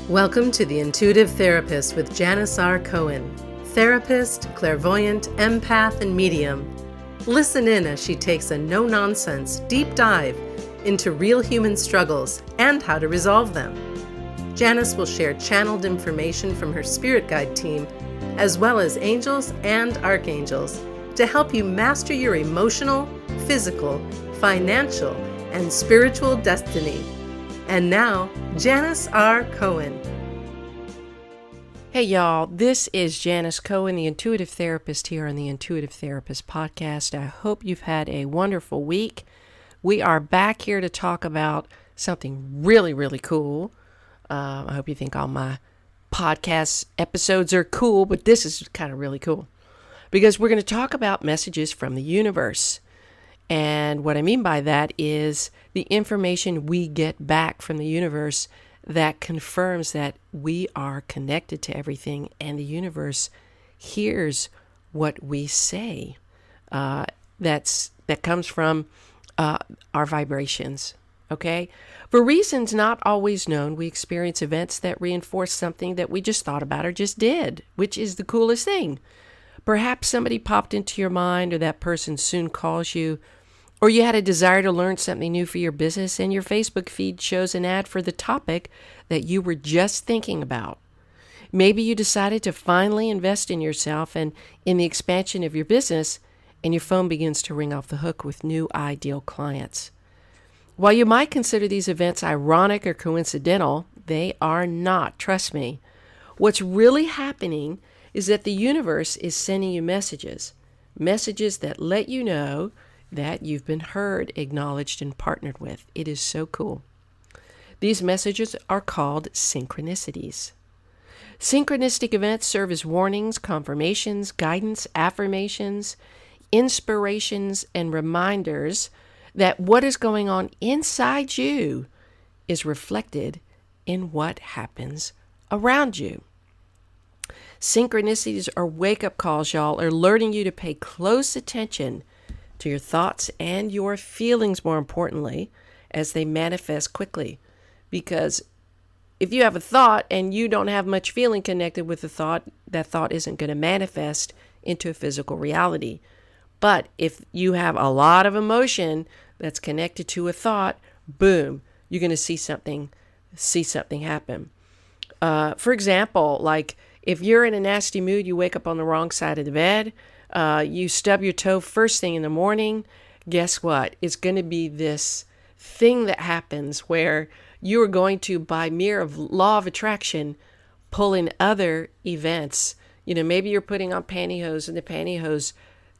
Welcome to The Intuitive Therapist with Janis Cohen, therapist, clairvoyant, empath, and medium. Listen in as she takes a no-nonsense deep dive into real human struggles and how to resolve them. Janis will share channeled information from her spirit guide team, as well as angels and archangels, to help you master your emotional, physical, financial, and spiritual destiny. And now, Janis R. Cohen. Hey y'all, this is Janis Cohen, the Intuitive Therapist here on the Intuitive Therapist podcast. I hope you've had a wonderful week. We are back here to talk about something really, really cool. I hope you think all my podcast episodes are cool, but this is kind of really cool because we're going to talk about messages from the universe. And what I mean by that is the information we get back from the universe that confirms that we are connected to everything and the universe hears what we say. That comes from our vibrations, okay? For reasons not always known, we experience events that reinforce something that we just thought about or just did, which is the coolest thing. Perhaps somebody popped into your mind or that person soon calls you, or you had a desire to learn something new for your business and your Facebook feed shows an ad for the topic that you were just thinking about. Maybe you decided to finally invest in yourself and in the expansion of your business, and your phone begins to ring off the hook with new ideal clients. While you might consider these events ironic or coincidental, they are not, trust me. What's really happening is that the universe is sending you messages that let you know that you've been heard, acknowledged, and partnered with. It is so cool. These messages are called synchronicities. Synchronistic events serve as warnings, confirmations, guidance, affirmations, inspirations, and reminders that what is going on inside you is reflected in what happens around you. Synchronicities are wake-up calls, y'all, alerting you to pay close attention to your thoughts and your feelings, more importantly, as they manifest quickly. Because if you have a thought and you don't have much feeling connected with the thought, that thought isn't going to manifest into a physical reality. But if you have a lot of emotion that's connected to a thought, boom, you're going to see something happen. For example, like if you're in a nasty mood, you wake up on the wrong side of the bed, you stub your toe first thing in the morning, guess what? It's going to be this thing that happens where you are going to, by mere law of attraction, pull in other events. You know, maybe you're putting on pantyhose and the pantyhose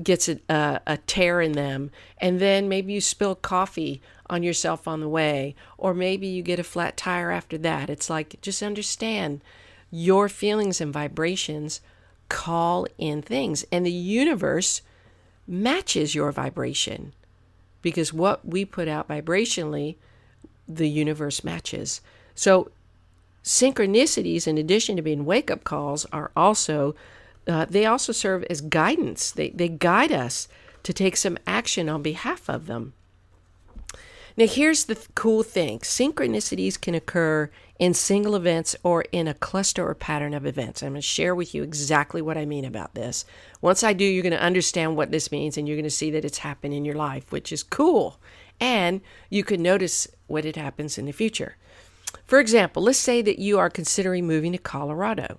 gets a tear in them. And then maybe you spill coffee on yourself on the way. Or maybe you get a flat tire after that. It's like, just understand your feelings and vibrations call in things, and the universe matches your vibration, because what we put out vibrationally, the universe matches. So synchronicities, in addition to being wake-up calls, are also they also serve as guidance. They guide us to take some action on behalf of them. Now, here's the cool thing. Synchronicities can occur in single events or in a cluster or pattern of events. I'm going to share with you exactly what I mean about this. Once I do, you're going to understand what this means, and you're going to see that it's happened in your life, which is cool. And you can notice when it happens in the future. For example, let's say that you are considering moving to Colorado.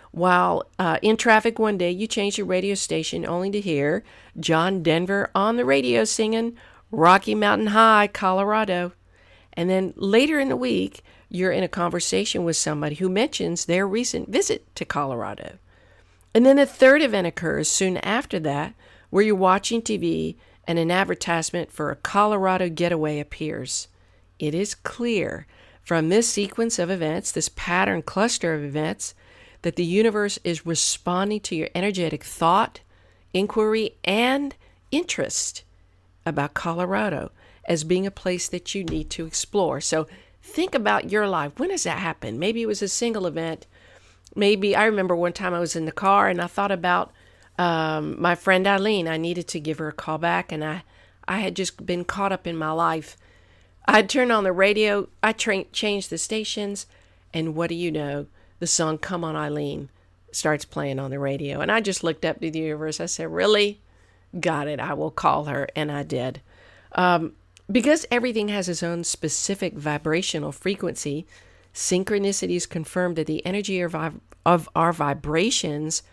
While in traffic one day, you change your radio station only to hear John Denver on the radio singing Rocky Mountain High, Colorado. And then later in the week, you're in a conversation with somebody who mentions their recent visit to Colorado. And then a third event occurs soon after that, where you're watching TV and an advertisement for a Colorado getaway appears. It is clear from this sequence of events, this pattern cluster of events, that the universe is responding to your energetic thought, inquiry, and interest about Colorado as being a place that you need to explore. So think about your life. When does that happen? Maybe it was a single event. Maybe I remember one time I was in the car and I thought about my friend Eileen. I needed to give her a call back, and I had just been caught up in my life. I'd turned on the radio, I changed the stations, And what do you know? The song Come On Eileen starts playing on the radio. And I just looked up to the universe. I said, really? Got it. I will call her. And I did. Because everything has its own specific vibrational frequency, synchronicities confirm that the energy of our vibrations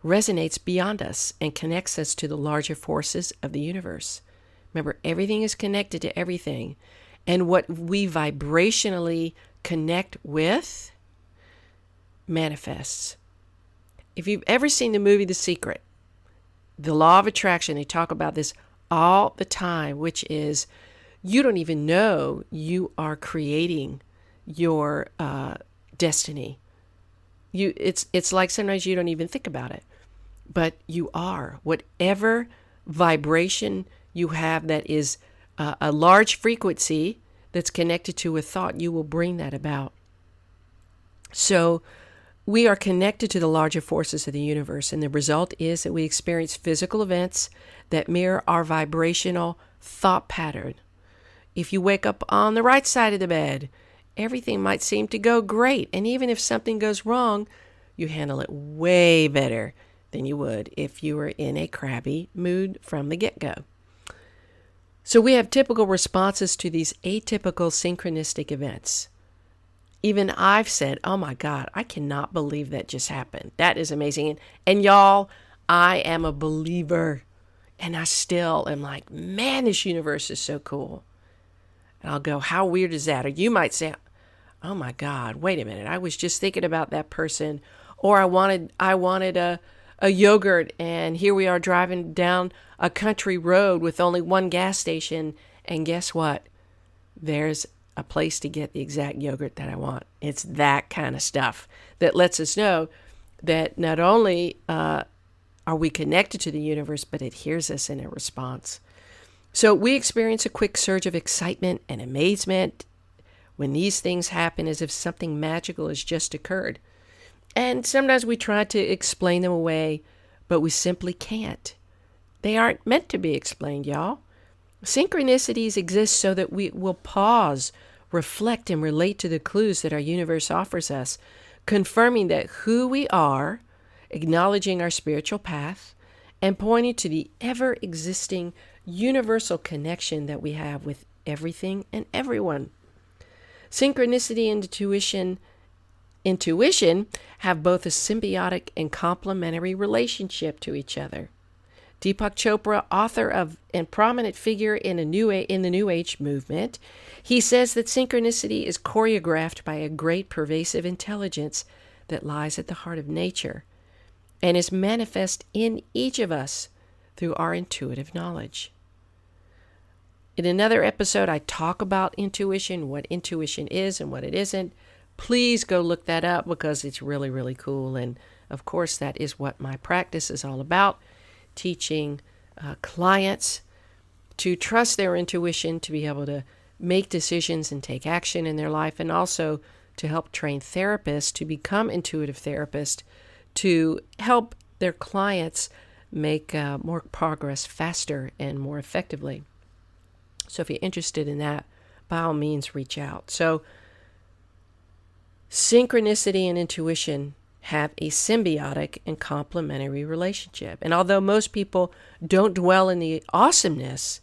resonates beyond us and connects us to the larger forces of the universe. Remember, everything is connected to everything. And what we vibrationally connect with manifests. If you've ever seen the movie The Secret, the law of attraction, they talk about this all the time, which is you don't even know you are creating your destiny. It's like sometimes you don't even think about it, but you are. Whatever vibration you have that is a large frequency that's connected to a thought, you will bring that about. So we are connected to the larger forces of the universe, and the result is that we experience physical events that mirror our vibrational thought pattern. If you wake up on the right side of the bed, everything might seem to go great. And even if something goes wrong, you handle it way better than you would if you were in a crabby mood from the get-go. So we have typical responses to these atypical synchronistic events. Even I've said, oh my God, I cannot believe that just happened. That is amazing. And y'all, I am a believer. And I still am like, man, this universe is so cool. And I'll go, how weird is that? Or you might say, oh my God, wait a minute. I was just thinking about that person. Or I wanted a yogurt, and here we are driving down a country road with only one gas station. And guess what? There's a place to get the exact yogurt that I want. It's that kind of stuff that lets us know that not only are we connected to the universe, but it hears us in a response. So we experience a quick surge of excitement and amazement when these things happen, as if something magical has just occurred. And sometimes we try to explain them away, but we simply can't. They aren't meant to be explained, y'all. Synchronicities exist so that we will pause, reflect, and relate to the clues that our universe offers us, confirming that who we are, acknowledging our spiritual path, and pointing to the ever-existing universal connection that we have with everything and everyone. Synchronicity and intuition have both a symbiotic and complementary relationship to each other. Deepak Chopra, author of and prominent figure in the New Age movement, he says that synchronicity is choreographed by a great pervasive intelligence that lies at the heart of nature and is manifest in each of us through our intuitive knowledge. In another episode, I talk about intuition, what intuition is and what it isn't. Please go look that up because it's really, really cool. And of course, that is what my practice is all about, teaching clients to trust their intuition, to be able to make decisions and take action in their life, and also to help train therapists to become intuitive therapists to help their clients make more progress faster and more effectively. So if you're interested in that, by all means, reach out. So synchronicity and intuition have a symbiotic and complementary relationship. And although most people don't dwell in the awesomeness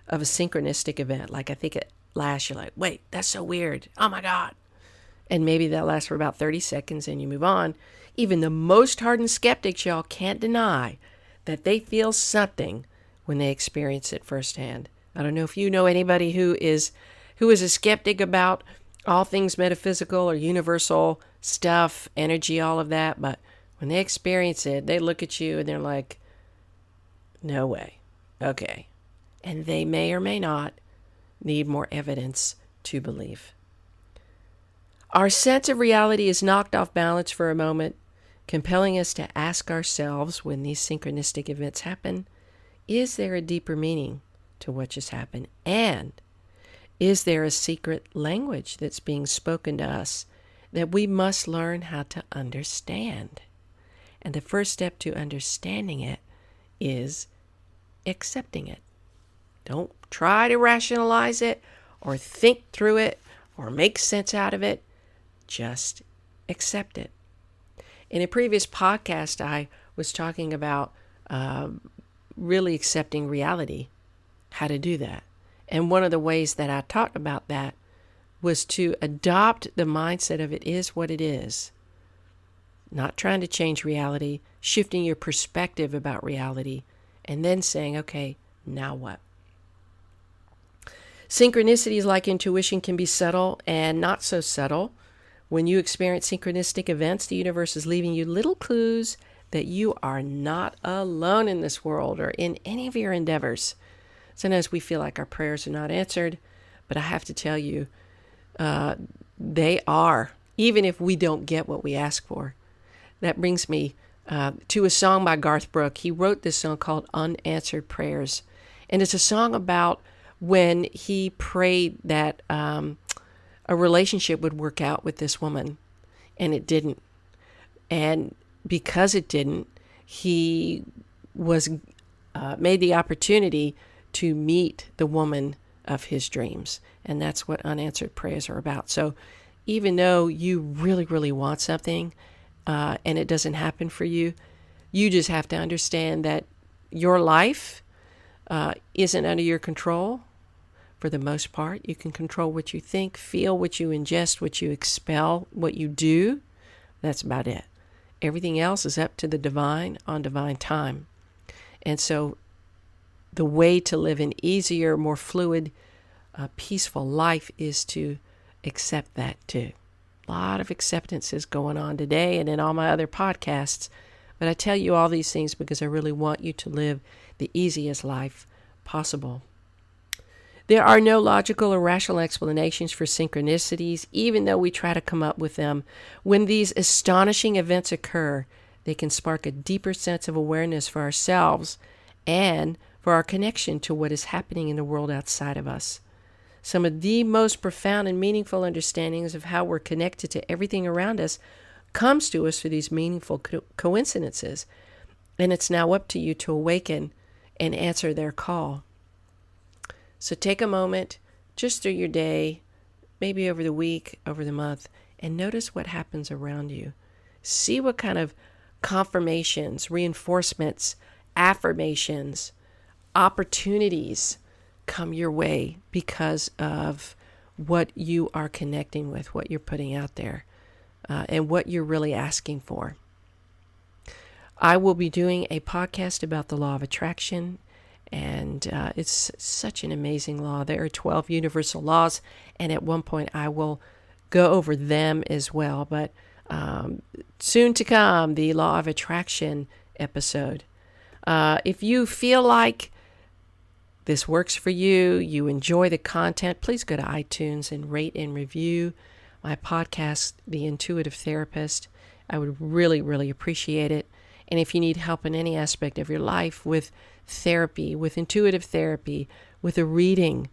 of a synchronistic event, like I think it lasts, you're like, wait, that's so weird. Oh my God. And maybe that lasts for about 30 seconds and you move on. Even the most hardened skeptics, y'all, can't deny that they feel something when they experience it firsthand. I don't know if you know anybody who is a skeptic about all things metaphysical or universal stuff, energy, all of that, but when they experience it, they look at you and they're like, no way. Okay. And they may or may not need more evidence to believe. Our sense of reality is knocked off balance for a moment, compelling us to ask ourselves when these synchronistic events happen, is there a deeper meaning to what just happened? And is there a secret language that's being spoken to us that we must learn how to understand? And the first step to understanding it is accepting it. Don't try to rationalize it or think through it or make sense out of it. just accept it. In a previous podcast, I was talking about really accepting reality, how to do that. And one of the ways that I talked about that was to adopt the mindset of it is what it is. Not trying to change reality, shifting your perspective about reality, and then saying, okay, now what? Synchronicities like intuition can be subtle and not so subtle. When you experience synchronistic events, the universe is leaving you little clues that you are not alone in this world or in any of your endeavors. Sometimes we feel like our prayers are not answered, but I have to tell you, they are, even if we don't get what we ask for. That brings me to a song by Garth Brooks. He wrote this song called Unanswered Prayers. And it's a song about when he prayed that a relationship would work out with this woman, and it didn't. And because it didn't, he was made the opportunity to meet the woman of his dreams. And that's what unanswered prayers are about. So even though you really, really want something and it doesn't happen for you, you just have to understand that your life isn't under your control. For the most part, you can control what you think, feel, what you ingest, what you expel, what you do. That's about it. Everything else is up to the divine on divine time. And so the way to live an easier, more fluid, peaceful life is to accept that too. A lot of acceptances going on today and in all my other podcasts. But I tell you all these things because I really want you to live the easiest life possible. There are no logical or rational explanations for synchronicities, even though we try to come up with them. When these astonishing events occur, they can spark a deeper sense of awareness for ourselves and for our connection to what is happening in the world outside of us. Some of the most profound and meaningful understandings of how we're connected to everything around us comes to us through these meaningful coincidences. And it's now up to you to awaken and answer their call. So take a moment just through your day, maybe over the week, over the month, and notice what happens around you. See what kind of confirmations, reinforcements, affirmations, opportunities come your way because of what you are connecting with, what you're putting out there, and what you're really asking for. I will be doing a podcast about the law of attraction, and it's such an amazing law. There are 12 universal laws, and at one point I will go over them as well. But soon to come, the law of attraction episode. If you feel like this works for you, you enjoy the content, please go to iTunes and rate and review my podcast, The Intuitive Therapist. I would really, really appreciate it. And if you need help in any aspect of your life with therapy, with intuitive therapy, with a reading,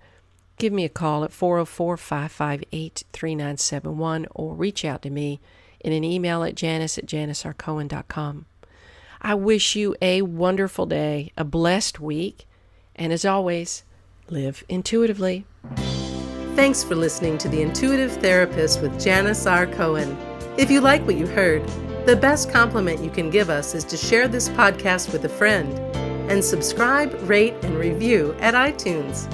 give me a call at 404-558-3971 or reach out to me in an email at janis@janisrcohen.com. I wish you a wonderful day, a blessed week, and as always, live intuitively. Thanks for listening to The Intuitive Therapist with Janis R. Cohen. If you like what you heard, the best compliment you can give us is to share this podcast with a friend and subscribe, rate, and review at iTunes.